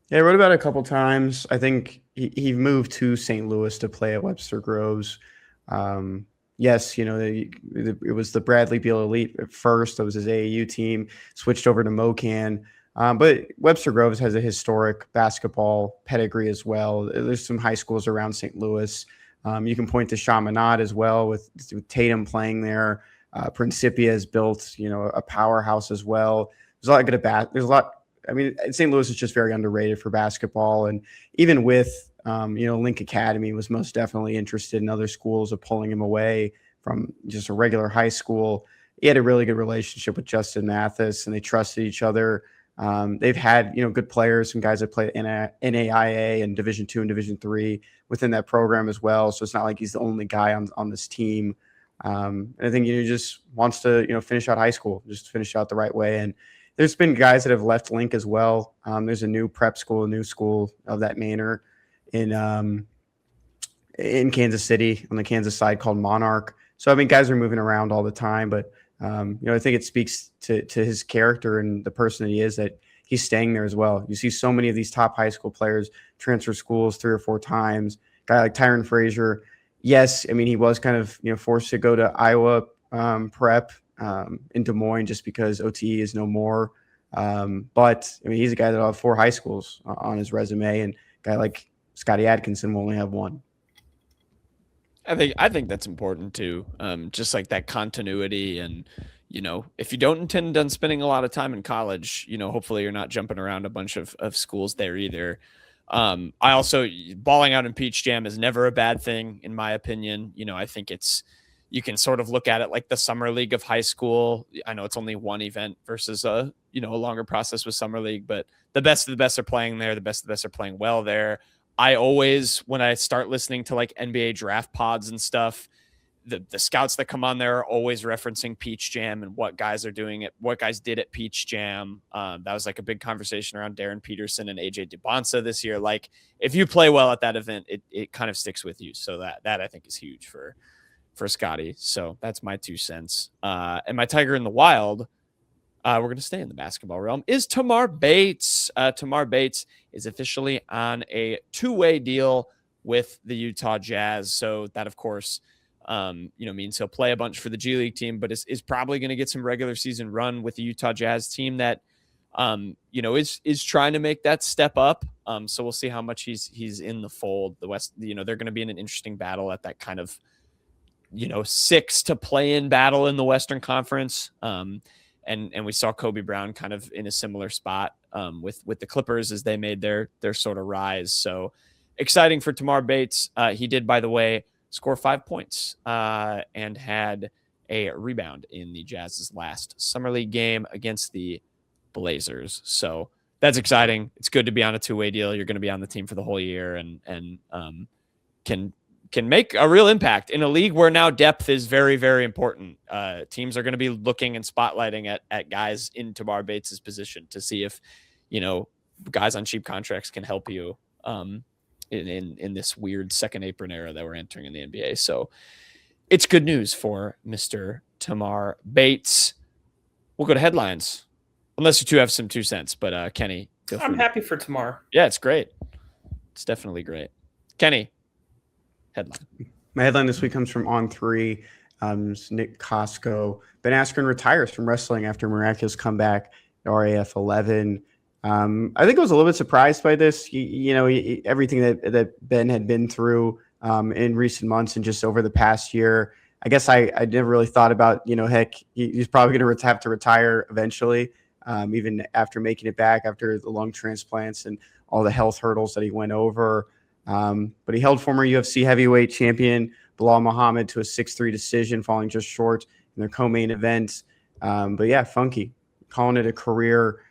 Yeah, I wrote about it a couple times. I think he moved to St. Louis to play at Webster Groves. Yes, it was the Bradley Beal Elite at first. That was his AAU team. Switched over to Mocan. But Webster Groves has a historic basketball pedigree as well. There's some high schools around St. Louis. You can point to Chaminade as well with Tatum playing there. Principia has built, a powerhouse as well. There's a lot good at There's a lot. I mean, St. Louis is just very underrated for basketball. And even with, Link Academy was most definitely interested in other schools of pulling him away from just a regular high school. He had a really good relationship with Justin Mathis, and they trusted each other. They've had, good players, some guys that play NAIA and Division II and Division III within that program as well. So it's not like he's the only guy on this team. And I think, he just wants to, finish out high school, just finish out the right way. And there's been guys that have left Link as well. There's a new prep school, a new school of that manner in Kansas City on the Kansas side called Monarch. So, I mean, guys are moving around all the time, but I think it speaks to his character and the person that he is that he's staying there as well. You see so many of these top high school players transfer schools 3 or 4 times. A guy like Tyron Frazier, yes, I mean, he was kind of forced to go to Iowa prep in Des Moines just because OTE is no more. But I mean, he's a guy that'll have 4 high schools on his resume, and a guy like Scottie Adkinson will only have 1. I think that's important too. Just like that continuity, and if you don't intend on spending a lot of time in college, hopefully you're not jumping around a bunch of schools there either. I also, balling out in Peach Jam is never a bad thing in my opinion. I think you can sort of look at it like the summer league of high school. I know it's only one event versus a longer process with summer league, but the best of the best are playing there. The best of the best are playing well there. I always, when I start listening to like NBA draft pods and stuff, the scouts that come on there are always referencing Peach Jam and what guys are doing what guys did at Peach Jam. That was like a big conversation around Darren Peterson and AJ DeBonsa this year. Like if you play well at that event, it kind of sticks with you. So that I think is huge for Scottie. So that's my 2 cents. And my Tiger in the Wild, we're going to stay in the basketball realm, is Tamar Bates. Tamar Bates is officially on a 2-way deal with the Utah Jazz. So that, of course, means he'll play a bunch for the G League team, but is probably going to get some regular season run with the Utah Jazz team that, is trying to make that step up. So we'll see how much he's in the fold. The West, they're going to be in an interesting battle at that kind of, 6 to play in battle in the Western Conference. And we saw Kobe Brown kind of in a similar spot with the Clippers as they made their sort of rise. So exciting for Tamar Bates. He did, by the way, score 5 points and had a rebound in the Jazz's last summer league game against the Blazers. So that's exciting. It's good to be on a 2-way deal. You're going to be on the team for the whole year and can make a real impact in a league where now depth is very, very important. Teams are going to be looking and spotlighting at guys in Tamar Bates' position to see if, guys on cheap contracts can help you in this weird second apron era that we're entering in the NBA. So it's good news for Mr. Tamar Bates. We'll go to headlines, unless you two have some 2 cents. But Kenny, I'm happy for Tamar. Yeah, it's great. It's definitely great. Kenny, headline. My headline this week comes from On3. Nick Costco. Ben Askren retires from wrestling after a miraculous comeback at RAF 11. I think I was a little bit surprised by this. Everything that Ben had been through in recent months and just over the past year. I guess I never really thought about, heck, he's probably going to have to retire eventually, even after making it back after the lung transplants and all the health hurdles that he went over. But he held former UFC heavyweight champion Bilal Muhammad to a 6-3 decision, falling just short in their co-main event. But yeah, funky, calling it a career.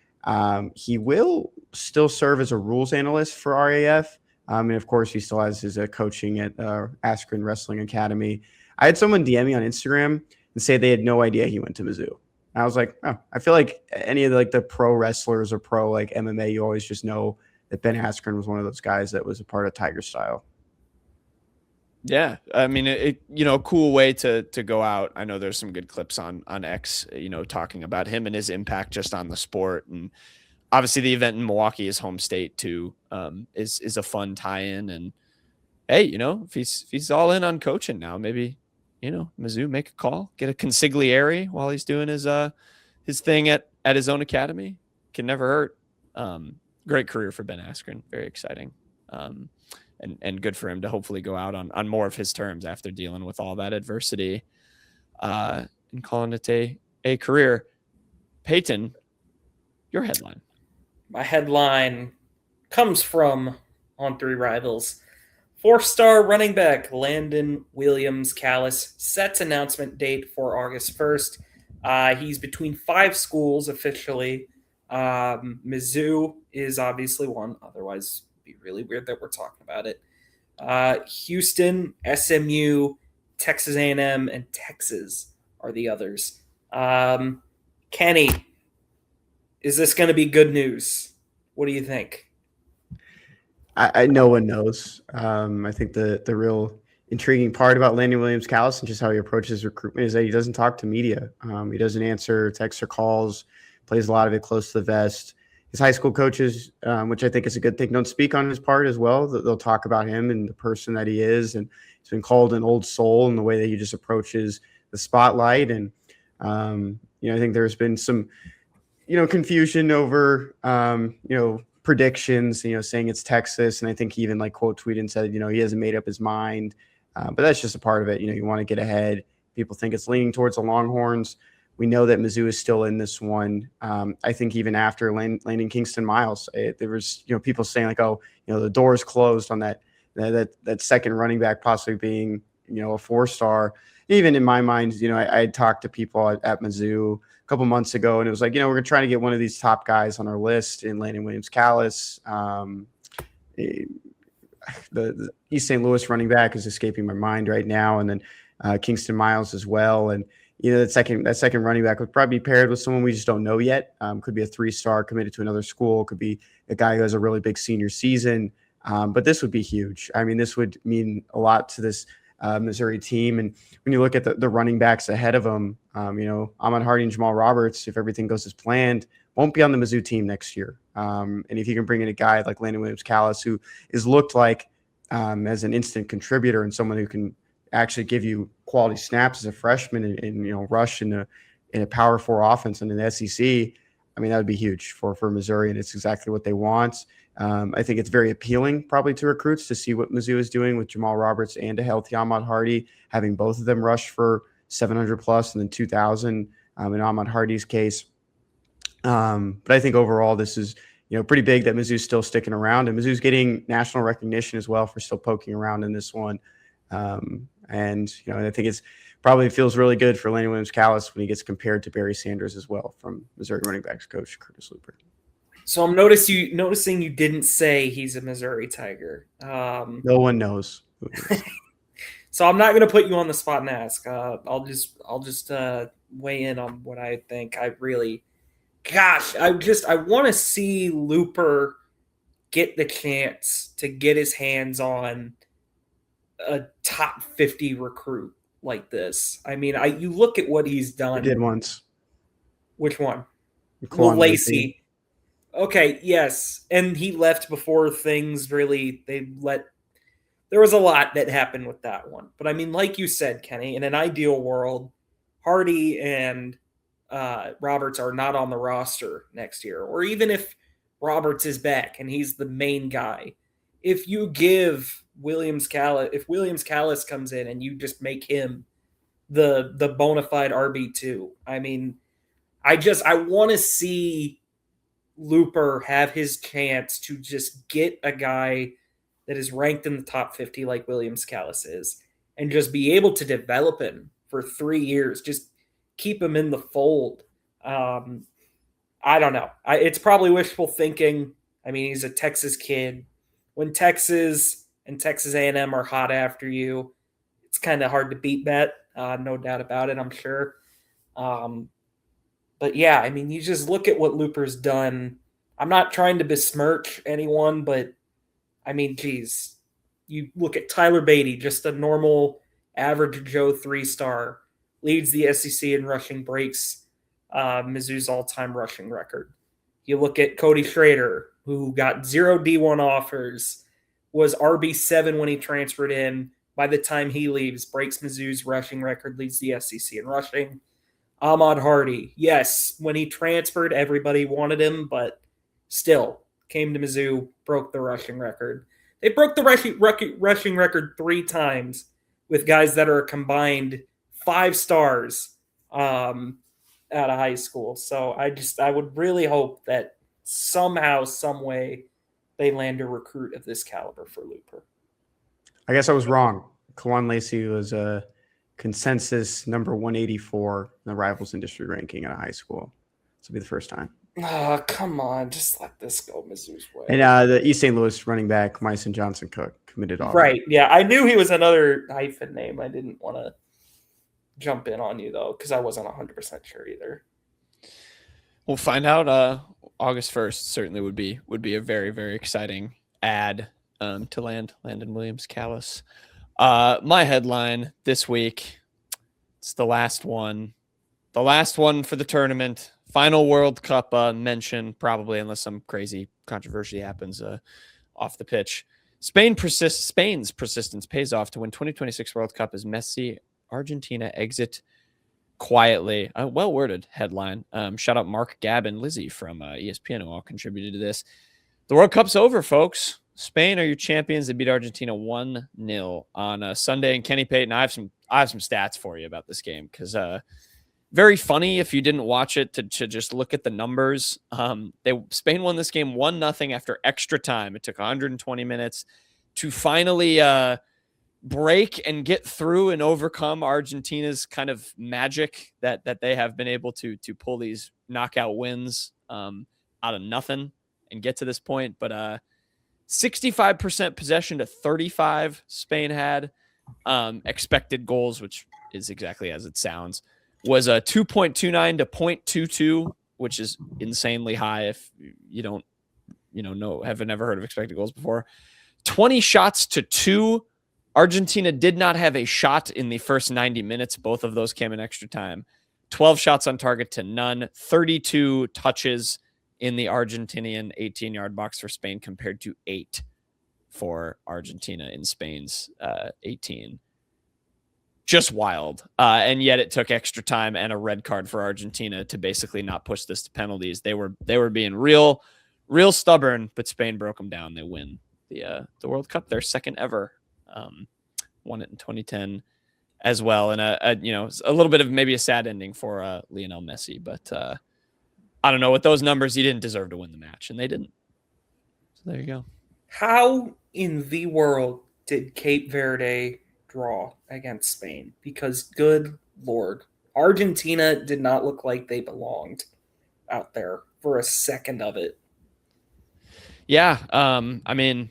He will still serve as a rules analyst for RAF. And of course, he still has his coaching at Askren Wrestling Academy. I had someone DM me on Instagram and say they had no idea he went to Mizzou. And I was like, oh, I feel like any of the pro wrestlers or pro MMA, you always just know that Ben Askren was one of those guys that was a part of Tiger Style. Yeah, I mean, a cool way to go out. I know there's some good clips on X, talking about him and his impact just on the sport, and obviously the event in Milwaukee, his home state too, is a fun tie-in. And hey, if he's all in on coaching now, maybe Mizzou make a call, get a consigliere while he's doing his thing at his own academy. Can never hurt. Great career for Ben Askren, very exciting. And good for him to hopefully go out on more of his terms after dealing with all that adversity, and calling it a career. Payton, your headline. My headline comes from On Three Rivals. 4-star running back Landen Williams-Callis sets announcement date for August 1st. He's between 5 schools officially. Mizzou is obviously one, otherwise it'd be really weird that we're talking about it. Houston, SMU, Texas A&M, and Texas are the others. Kenny, is this going to be good news? What do you think? I no one knows. I think the real intriguing part about Landen Williams-Callis and just how he approaches recruitment is that he doesn't talk to media. He doesn't answer texts or calls, plays a lot of it close to the vest. His high school coaches, which I think is a good thing, don't speak on his part as well. They'll talk about him and the person that he is. And he's been called an old soul in the way that he just approaches the spotlight. And, I think there's been some, confusion over, predictions, saying it's Texas. And I think he even quote tweeted and said, he hasn't made up his mind. But that's just a part of it. You want to get ahead. People think it's leaning towards the Longhorns. We know that Mizzou is still in this one. I think even after landing Kingston Miles, there was people saying the door's closed on that second running back possibly being a 4-star. Even in my mind, I had talked to people at Mizzou a couple months ago, and it was we're going to try to get one of these top guys on our list in Landen Williams-Callis. The East St. Louis running back is escaping my mind right now, and then Kingston Miles as well. And that second running back would probably be paired with someone we just don't know yet. Could be a 3-star committed to another school. Could be a guy who has a really big senior season. But this would be huge. I mean, this would mean a lot to this Missouri team. And when you look at the running backs ahead of them, Ahmad Hardy and Jamal Roberts, if everything goes as planned, won't be on the Mizzou team next year. And if you can bring in a guy like Landen Williams-Callis, who is looked like as an instant contributor and someone who can actually give you quality snaps as a freshman and rush in a Power 4 offense and in the SEC, I mean, that would be huge for Missouri, and it's exactly what they want. I think it's very appealing probably to recruits to see what Mizzou is doing with Jamal Roberts and a healthy Ahmad Hardy, having both of them rush for 700 plus and then 2,000 in Ahmad Hardy's case. But I think overall this is pretty big that Mizzou's still sticking around, and Mizzou's getting national recognition as well for still poking around in this one. And I think it's probably feels really good for Landen Williams-Callis when he gets compared to Barry Sanders as well from Missouri running backs coach Curtis Looper. So I'm noticing you didn't say he's a Missouri Tiger. No one knows. So I'm not going to put you on the spot and ask. I'll just weigh in on what I think. I want to see Looper get the chance to get his hands on a top 50 recruit like this. I mean, you look at what he's done. He did once. Which one? Will Lacey. Okay, yes. And he left before things really, there was a lot that happened with that one. But I mean, like you said, Kenny, in an ideal world, Hardy and Roberts are not on the roster next year. Or even if Roberts is back and he's the main guy, if you give Williams-Callis comes in and you just make him the bona fide RB2, I mean, I want to see Looper have his chance to just get a guy that is ranked in the top 50 like Williams-Callis is and just be able to develop him for 3 years. Just keep him in the fold. I don't know. It's probably wishful thinking. I mean, he's a Texas kid. When Texas and Texas A&M are hot after you, it's kind of hard to beat that. No doubt about it, I'm sure. But yeah, I mean, you just look at what Looper's done. I'm not trying to besmirch anyone, but I mean, geez, You look at Tyler Beatty, just a normal average Joe 3-star, leads the SEC in rushing, breaks Mizzou's all-time rushing record. You look at Cody Schrader, who got 0 D1 offers, was RB7 when he transferred in. By the time he leaves, breaks Mizzou's rushing record, leads the SEC in rushing. Ahmad Hardy, yes, when he transferred, everybody wanted him, but still came to Mizzou, broke the rushing record. They broke the rushing record 3 times with guys that are a combined 5 stars out of high school. So I would really hope that somehow, some way, they land a recruit of this caliber for Looper. I guess I was wrong. Kawan Lacey was a consensus number 184 in the Rivals Industry ranking at a high school. This will be the first time. Oh, come on. Just let this go Mizzou's way. And the East St. Louis running back, Myson Johnson Cook, committed off. Right. Yeah, I knew he was another hyphen name. I didn't want to jump in on you, though, because I wasn't 100% sure either. We'll find out August 1st. Certainly would be a very, very exciting ad to Landen Williams-Callis. My headline this week, it's the last one for the tournament. Final World Cup mention, probably, unless some crazy controversy happens off the pitch. Spain's persistence pays off to win 2026 World Cup as Messi, Argentina exit quietly. A well-worded headline. Shout out Mark, Gab, and Lizzie from ESPN who all contributed to this. The World Cup's over, folks. Spain are your champions. They beat Argentina 1-0 on Sunday. And Kenny Payton, I have some stats for you about this game because very funny if you didn't watch it to just look at the numbers. Spain won this game 1-0 after extra time. It took 120 minutes to finally break and get through and overcome Argentina's kind of magic that they have been able to pull these knockout wins out of nothing and get to this point. But 65% possession to 35 Spain had. Expected goals, which is exactly as it sounds, was a 2.29 to 0.22, which is insanely high if you don't, have never heard of expected goals before. 20 shots to 2. Argentina did not have a shot in the first 90 minutes. Both of those came in extra time. 12 shots on target to none. 32 touches in the Argentinian 18-yard box for Spain compared to 8 for Argentina in Spain's 18. Just wild. And yet it took extra time and a red card for Argentina to basically not push this to penalties. They were being real stubborn, but Spain broke them down. They win the World Cup, their second ever. Won it in 2010 as well. And a little bit of maybe a sad ending for Lionel Messi, but I don't know, with those numbers, he didn't deserve to win the match, and they didn't. So there you go. How in the world did Cape Verde draw against Spain? Because good Lord, Argentina did not look like they belonged out there for a second of it. Yeah. I mean,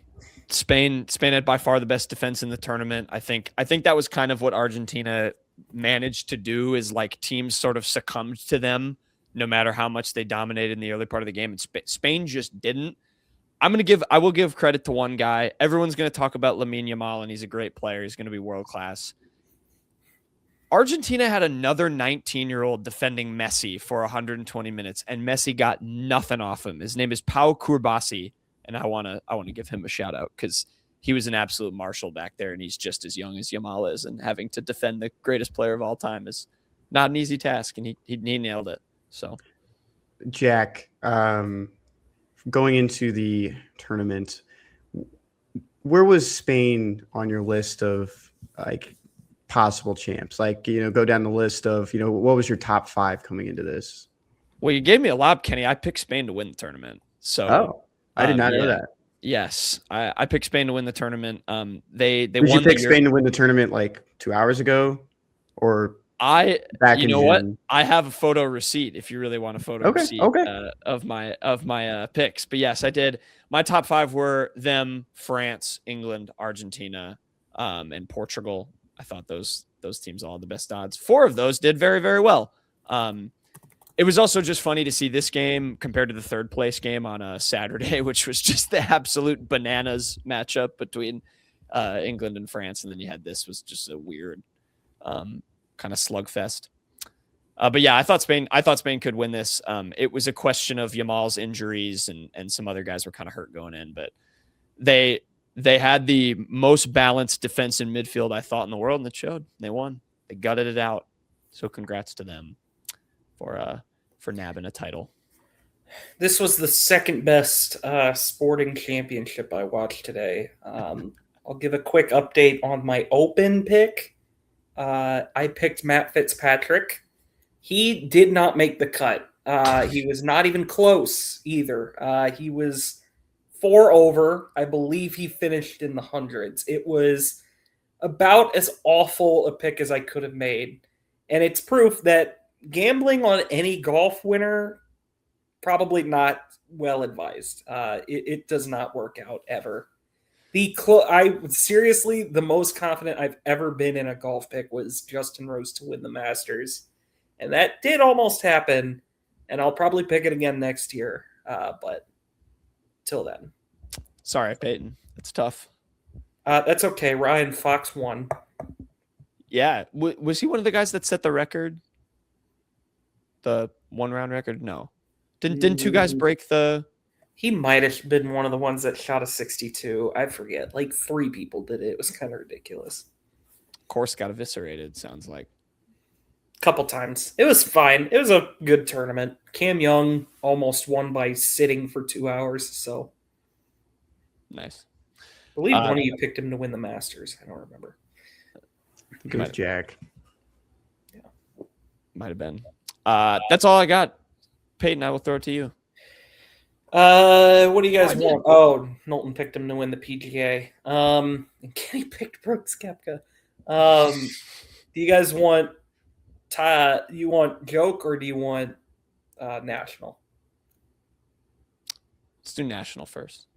Spain had by far the best defense in the tournament. I think that was kind of what Argentina managed to do, is like teams sort of succumbed to them no matter how much they dominated in the early part of the game. And Spain just didn't. I will give credit to one guy. Everyone's going to talk about Lamine Yamal, and he's a great player. He's going to be world-class. Argentina had another 19-year-old defending Messi for 120 minutes, and Messi got nothing off him. His name is Pau Curbasi, and I want to give him a shout-out because he was an absolute marshal back there, and he's just as young as Yamal is, and having to defend the greatest player of all time is not an easy task, and he nailed it. So, Jack, going into the tournament, where was Spain on your list of like possible champs? Like, go down the list of, what was your top 5 coming into this? Well, you gave me a lob, Kenny. I picked Spain to win the tournament. So, I did not know that. Yes, I picked Spain to win the tournament. They Did won you pick Spain to win the tournament like 2 hours ago, or back in June? What? I have a photo receipt if you really want a photo receipt of my picks. But yes, I did. My top 5 were them, France, England, Argentina, and Portugal. I thought those teams all had the best odds. 4 of those did very, very well. It was also just funny to see this game compared to the third place game on a Saturday, which was just the absolute bananas matchup between England and France, and then you had this was just a weird kind of slugfest. But yeah, I thought Spain could win this. It was a question of Yamal's injuries and some other guys were kind of hurt going in, but they had the most balanced defense in midfield I thought in the world, and it showed. They won. They gutted it out. So congrats to them for nabbing a title. This was the second best sporting championship I watched today. I'll give a quick update on my open pick. I picked Matt Fitzpatrick. He did not make the cut. He was not even close either. He was 4 over. I believe he finished in the hundreds. It was about as awful a pick as I could have made. And it's proof that gambling on any golf winner, probably not well advised. It does not work out ever. Seriously, the most confident I've ever been in a golf pick was Justin Rose to win the Masters. And that did almost happen. And I'll probably pick it again next year. But till then. Sorry, Payton. It's tough. That's okay. Ryan Fox won. Yeah. Was he one of the guys that set the record? The 1-round record? No. Didn't 2 guys break the... He might have been one of the ones that shot a 62. I forget. Like 3 people did it. It was kind of ridiculous. Course got eviscerated, sounds like. Couple times. It was fine. It was a good tournament. Cam Young almost won by sitting for 2 hours, so... Nice. I believe one of you picked him to win the Masters. I don't remember. I think it was Jack. Yeah. Might have been. That's all I got. Payton, I will throw it to you. What do you guys want? Oh, Knowlton picked him to win the PGA. And Kenny picked Brooks Koepka. Do you guys want you want joke or do you want national? Let's do national first.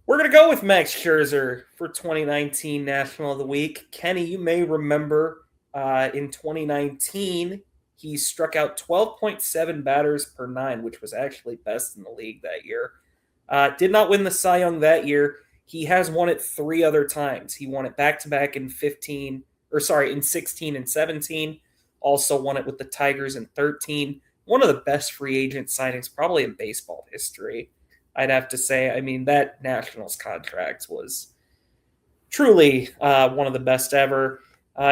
We're going to go with Max Scherzer for 2019 National of the Week. Kenny, you may remember in 2019, he struck out 12.7 batters per 9, which was actually best in the league that year. Did not win the Cy Young that year. He has won it 3 other times. He won it back-to-back in 16 and 17. Also won it with the Tigers in 13. One of the best free agent signings probably in baseball history, I'd have to say. I mean, that Nationals contract was truly one of the best ever.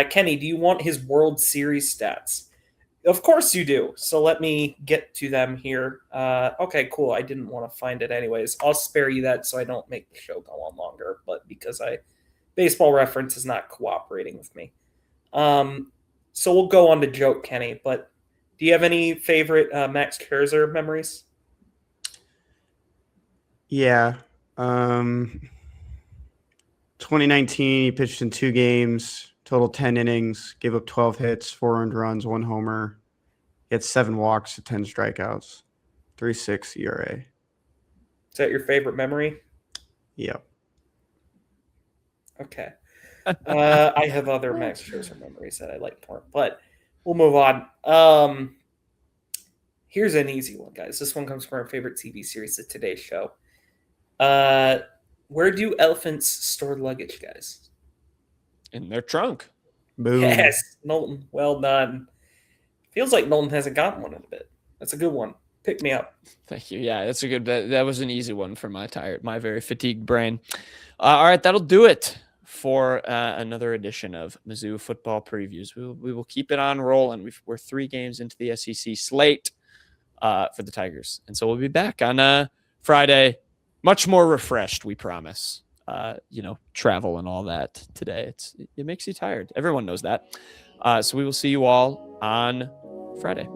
Kenny, do you want his World Series stats? Of course you do. So let me get to them here. Okay, cool. I didn't want to find it anyways. I'll spare you that so I don't make the show go on longer, but because Baseball Reference is not cooperating with me. So we'll go on to joke, Kenny, but do you have any favorite Max Scherzer memories? Yeah. 2019, he pitched in 2 games, total 10 innings, gave up 12 hits, 4 earned runs, 1 homer. He had 7 walks to 10 strikeouts, 3.6 ERA. Is that your favorite memory? Yep. Okay. I have other Max Scherzer memories that I like more, but we'll move on. Here's an easy one, guys. This one comes from our favorite TV series, The Today Show. Where do elephants store luggage, guys? In their trunk. Boom. Yes, Knowlton. Well done. Feels like Knowlton hasn't gotten one in a bit. That's a good one. Pick me up. Thank you. Yeah, that's a good. That was an easy one for my very fatigued brain. All right, that'll do it for another edition of Mizzou football previews. We will keep it on rolling. We're 3 games into the SEC slate for the Tigers, and so we'll be back on Friday, much more refreshed. We promise. Travel and all that today. It makes you tired. Everyone knows that. So we will see you all on Friday.